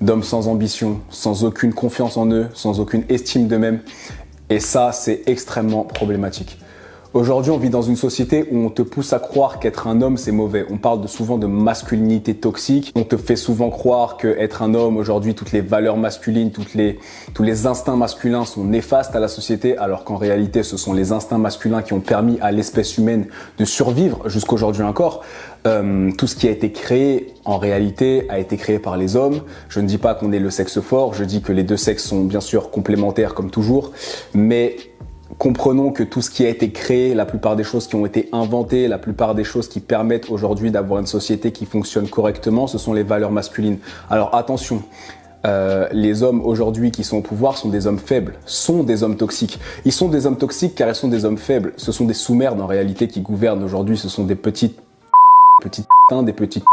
d'hommes sans ambition, sans aucune confiance en eux, sans aucune estime d'eux-mêmes. Et ça, c'est extrêmement problématique. Aujourd'hui, on vit dans une société où on te pousse à croire qu'être un homme, c'est mauvais. On parle souvent de masculinité toxique. On te fait souvent croire qu'être un homme, aujourd'hui, toutes les valeurs masculines, tous les instincts masculins sont néfastes à la société, alors qu'en réalité, ce sont les instincts masculins qui ont permis à l'espèce humaine de survivre jusqu'aujourd'hui encore. Tout ce qui a été créé, en réalité, a été créé par les hommes. Je ne dis pas qu'on est le sexe fort, je dis que les deux sexes sont bien sûr complémentaires comme toujours, mais comprenons que tout ce qui a été créé, la plupart des choses qui ont été inventées, la plupart des choses qui permettent aujourd'hui d'avoir une société qui fonctionne correctement, ce sont les valeurs masculines. Alors attention, les hommes aujourd'hui qui sont au pouvoir sont des hommes faibles, sont des hommes toxiques. Ils sont des hommes toxiques car ils sont des hommes faibles. Ce sont des sous-merdes en réalité qui gouvernent aujourd'hui, ce sont des petites des petites.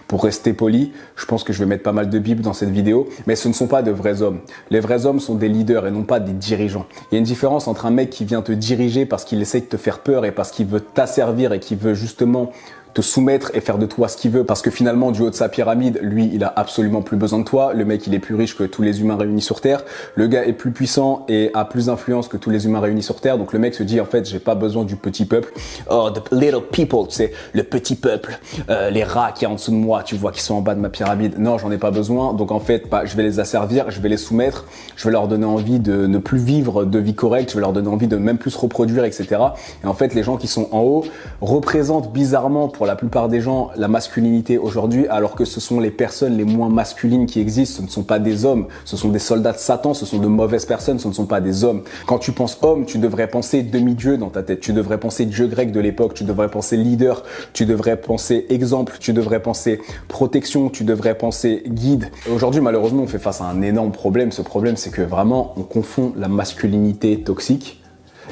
Pour rester poli, je pense que je vais mettre pas mal de bibles dans cette vidéo, mais ce ne sont pas de vrais hommes. Les vrais hommes sont des leaders et non pas des dirigeants. Il y a une différence entre un mec qui vient te diriger parce qu'il essaye de te faire peur et parce qu'il veut t'asservir et qui veut justement te soumettre et faire de toi ce qu'il veut, parce que finalement, du haut de sa pyramide, lui, il a absolument plus besoin de toi. Le mec, il est plus riche que tous les humains réunis sur Terre. Le gars est plus puissant et a plus d'influence que tous les humains réunis sur Terre. Donc le mec se dit, en fait, j'ai pas besoin du petit peuple. Oh, the little people, tu sais, le petit peuple, les rats qui sont en dessous de moi, tu vois, qui sont en bas de ma pyramide. Non, j'en ai pas besoin. Donc en fait, je vais les asservir, je vais les soumettre, je vais leur donner envie de ne plus vivre de vie correcte, je vais leur donner envie de même plus se reproduire, etc. Et en fait, les gens qui sont en haut représentent bizarrement pour la plupart des gens la masculinité aujourd'hui, alors que ce sont les personnes les moins masculines qui existent. Ce ne sont pas des hommes, ce sont des soldats de Satan, ce sont de mauvaises personnes, ce ne sont pas des hommes. Quand tu penses homme, tu devrais penser demi-dieu dans ta tête, tu devrais penser dieu grec de l'époque, tu devrais penser leader, tu devrais penser exemple, tu devrais penser protection, tu devrais penser guide. Aujourd'hui, malheureusement, on fait face à un énorme problème. Ce problème, c'est que vraiment, on confond la masculinité toxique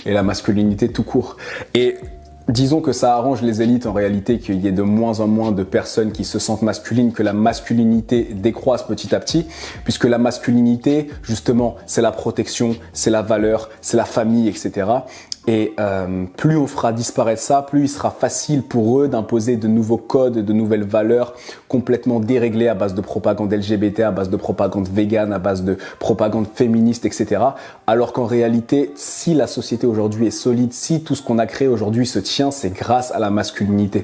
et la masculinité tout court. Et disons que ça arrange les élites en réalité qu'il y ait de moins en moins de personnes qui se sentent masculines, que la masculinité décroisse petit à petit, puisque la masculinité, justement, c'est la protection, c'est la valeur, c'est la famille, etc. Et plus on fera disparaître ça, plus il sera facile pour eux d'imposer de nouveaux codes, de nouvelles valeurs complètement déréglées à base de propagande LGBT, à base de propagande végane, à base de propagande féministe, etc. Alors qu'en réalité, si la société aujourd'hui est solide, si tout ce qu'on a créé aujourd'hui se tient, c'est grâce à la masculinité.